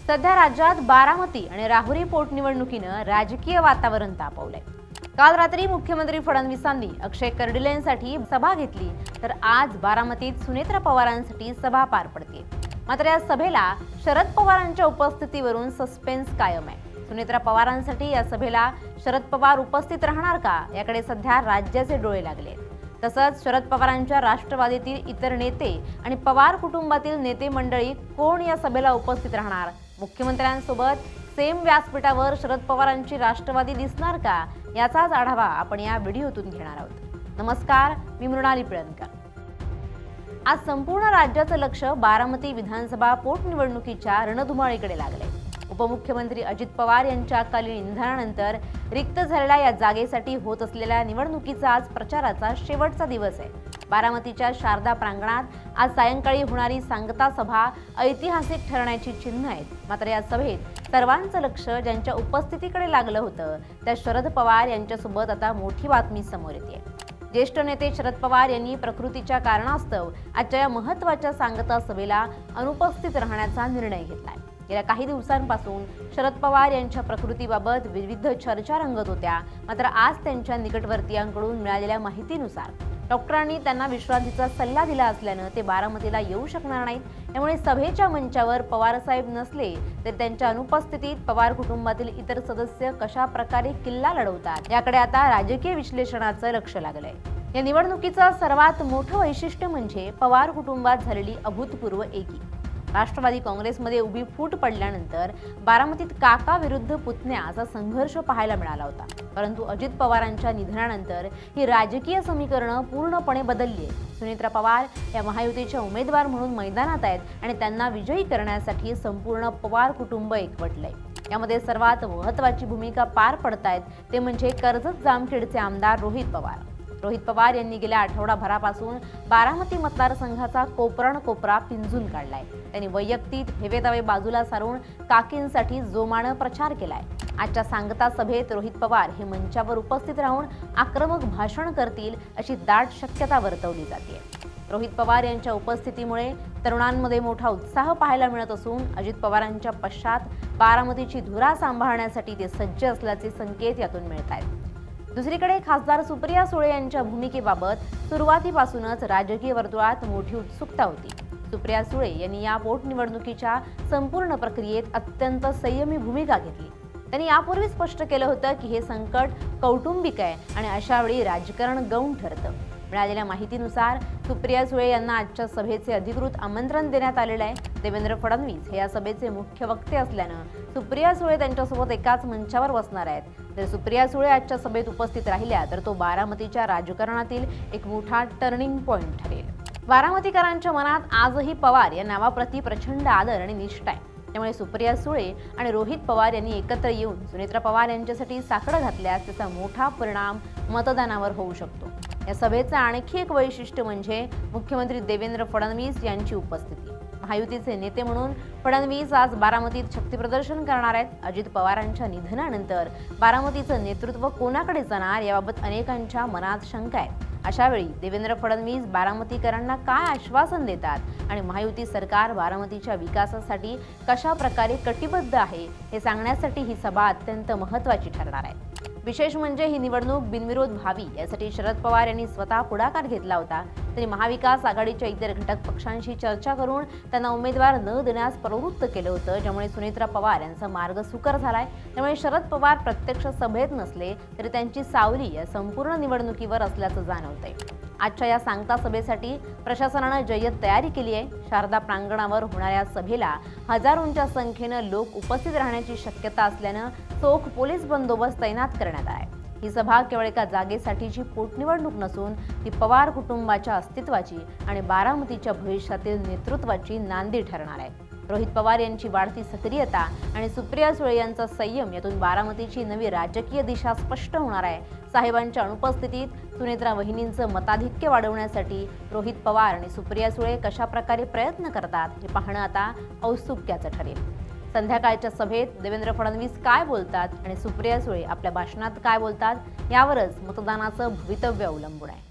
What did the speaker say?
सध्या राज्यात बारामती आणि राहुरी पोटनिवडणुकीनं राजकीय वातावरण तापवलंय। काल रात्री मुख्यमंत्री फडणवीसांनी अक्षय कर्डिलेंसाठी सभा घेतली, तर आज बारामतीत सुनेत्रा पवारांसाठी सभा पार पडते। मात्र या सभेला शरद पवारांच्या उपस्थितीवरून सस्पेन्स कायम आहे। सुनेत्रा पवारांसाठी या सभेला शरद पवार उपस्थित राहणार का, याकडे सध्या राज्याचे डोळे लागले। तसंच शरद पवारांच्या राष्ट्रवादीतील इतर नेते आणि पवार कुटुंबातील नेते मंडळी कोण या सभेला उपस्थित राहणार, मुख्यमंत्र्यांसोबत सेम व्यासपीठावर शरद पवारांची राष्ट्रवादी दिसणार का, याचाच आढावा आपण या व्हिडिओतून घेणार आहोत। नमस्कार, मी मृणाली पिळणकर। आज संपूर्ण राज्याचं लक्ष बारामती विधानसभा पोटनिवडणुकीच्या रणधुमाळीकडे लागले। उपमुख्यमंत्री अजित पवार यांच्या अकाली निधनानंतर रिक्त झालेल्या या जागेसाठी होत असलेल्या निवडणुकीचा आज प्रचाराचा शेवटचा दिवस आहे। बारामतीच्या शारदा प्रांगणात आज सायंकाळी होणारी सांगता सभा ऐतिहासिक ठरण्याची चिन्ह आहेत। मात्र या सभेत सर्वांचं लक्ष ज्यांच्या उपस्थितीकडे लागलं होतं त्या शरद पवार यांच्यासोबत आता मोठी बातमी समोर येते। ज्येष्ठ नेते शरद पवार यांनी प्रकृतीच्या कारणास्तव आजच्या या महत्त्वाच्या सांगता सभेला अनुपस्थित राहण्याचा निर्णय घेतलाय। गेल्या काही दिवसांपासून शरद पवार यांच्या प्रकृतीबाबत विविध चर्चा रंगत होत्या। मात्र आज त्यांच्या निकटवर्तीयांकडून मिळालेल्या माहितीनुसार डॉक्टरांनी त्यांना विश्रांतीचा सल्ला दिला असल्यानं ते बारामतीला येऊ शकणार नाहीत। त्यामुळे सभेच्या मंचावर पवार साहेब नसले तर त्यांच्या अनुपस्थितीत पवार कुटुंबातील इतर सदस्य कशा प्रकारे किल्ला लढवतात, याकडे आता राजकीय विश्लेषणाचं लक्ष लागलंय। या निवडणुकीचं सर्वात मोठं वैशिष्ट्य म्हणजे पवार कुटुंबात झालेली अभूतपूर्व एकी। राष्ट्रवादी काँग्रेसमध्ये उभी फूट पडल्यानंतर बारामतीत काका विरुद्ध पुतण्या असा संघर्ष पाहायला मिळाला होता। परंतु अजित पवारांच्या निधनानंतर ही राजकीय समीकरणं पूर्णपणे बदलली आहेत। सुनेत्रा पवार या महायुतीच्या उमेदवार म्हणून मैदानात आहेत आणि त्यांना विजयी करण्यासाठी संपूर्ण पवार कुटुंब एकवटलंय। यामध्ये सर्वात महत्त्वाची भूमिका पार पडतायत ते म्हणजे कर्जत जामखेडचे आमदार रोहित पवार। रोहित पवार यांनी गेल्या आठवडाभरापासून बारामती मतदारसंघाचा कोपरा पिंजून काढलाय। त्यांनी वैयक्तिक हेवेदावे बाजूला सारून काकींसाठी जोमानं प्रचार केलाय। आजच्या सांगता सभेत रोहित पवार हे मंचावर उपस्थित राहून आक्रमक भाषण करतील अशी दाट शक्यता वर्तवली जाते। रोहित पवार यांच्या उपस्थितीमुळे तरुणांमध्ये मोठा उत्साह पाहायला मिळत असून अजित पवारांच्या पश्चात बारामतीची धुरा सांभाळण्यासाठी ते सज्ज असल्याचे संकेत यातून मिळत आहेत। दुसरीकडे खासदार सुप्रिया सुळे यांच्या भूमिकेबाबत सुरुवातीपासूनच राजकीय वर्तुळात मोठी उत्सुकता होती। सुप्रिया सुळे यांनी या पोटनिवडणुकीच्या संपूर्ण प्रक्रियेत अत्यंत संयमी भूमिका घेतली। त्यांनी यापूर्वी स्पष्ट केलं होतं की हे संकट कौटुंबिक आहे आणि अशा वेळी राजकारण गौण ठरतं। मिळालेल्या माहितीनुसार सुप्रिया सुळे यांना आजच्या सभेचे अधिकृत आमंत्रण देण्यात आलेलं आहे। देवेंद्र फडणवीस हे या सभेचे मुख्य वक्ते असल्यानं सुप्रिया सुळे त्यांच्यासोबत एकाच मंचावर बसणार आहेत। जर सुप्रिया सुळे आजच्या सभेत उपस्थित राहिल्या तर तो बारामतीच्या राजकारणातील एक मोठा टर्निंग पॉइंट ठरेल। बारामतीकरांच्या मनात आजही पवार या नावाप्रती प्रचंड आदर आणि निष्ठा आहे। त्यामुळे सुप्रिया सुळे आणि रोहित पवार यांनी एकत्र येऊन सुनेत्रा पवार यांच्यासाठी साकडं घातल्यास त्याचा मोठा परिणाम मतदानावर होऊ शकतो। या सभेचं आणखी एक वैशिष्ट्य म्हणजे मुख्यमंत्री देवेंद्र फडणवीस यांची उपस्थिती। महायुतीचे नेते म्हणून फडणवीस आज बारामतीत शक्तीप्रदर्शन करणार आहेत। अजित पवारांच्या निधनानंतर बारामतीचं नेतृत्व कोणाकडे जाणार याबाबत अनेकांच्या मनात शंका आहे। अशा वेळी देवेंद्र फडणवीस बारामतीकरांना काय आश्वासन देतात आणि महायुती सरकार बारामतीच्या विकासासाठी कशा प्रकारे कटिबद्ध आहे हे सांगण्यासाठी ही सभा अत्यंत महत्त्वाची ठरणार आहे। विशेष म्हणजे ही निवडणूक बिनविरोध व्हावी यासाठी शरद पवार यांनी स्वतः पुढाकार घेतला होता। त्यांनी महाविकास आघाडीच्या इतर घटक पक्षांशी चर्चा करून त्यांना उमेदवार न देण्यास प्रवृत्त केलं होतं, ज्यामुळे सुनेत्रा पवार यांचा मार्ग सुकर झालाय। त्यामुळे शरद पवार प्रत्यक्ष सभेत नसले तरी त्यांची सावली या संपूर्ण निवडणुकीवर असल्याचं जाणवतंय। आजच्या या सांगता सभेसाठी प्रशासनानं जय्यत तयारी केली आहे। शारदा प्रांगणावर होणाऱ्या सभेला हजारोंच्या संख्येनं लोक उपस्थित राहण्याची शक्यता असल्यानं चोख पोलीस बंदोबस्त तैनात करण्यात आलाय। ही सभा केवळ एका जागेसाठीची पोटनिवडणूक नसून ती पवार कुटुंबाच्या अस्तित्वाची आणि बारामतीच्या भविष्यातील नेतृत्वाची नांदी ठरणार आहे। रोहित पवार यांची वाढती सक्रियता आणि सुप्रिया सुळे यांचा संयम यातून बारामतीची नवी राजकीय दिशा स्पष्ट होणार आहे। साहेबांच्या अनुपस्थितीत सुनेत्रा वहिनींचं मताधिक्य वाढवण्यासाठी रोहित पवार आणि सुप्रिया सुळे कशा प्रकारे प्रयत्न करतात हे पाहणं आता औत्सुक्याचं ठरेल। संध्याकाळच्या सभेत देवेंद्र फडणवीस काय बोलतात आणि सुप्रिया सुळे आपल्या भाषणात काय बोलतात यावरच मतदानाचं भवितव्य अवलंबून आहे।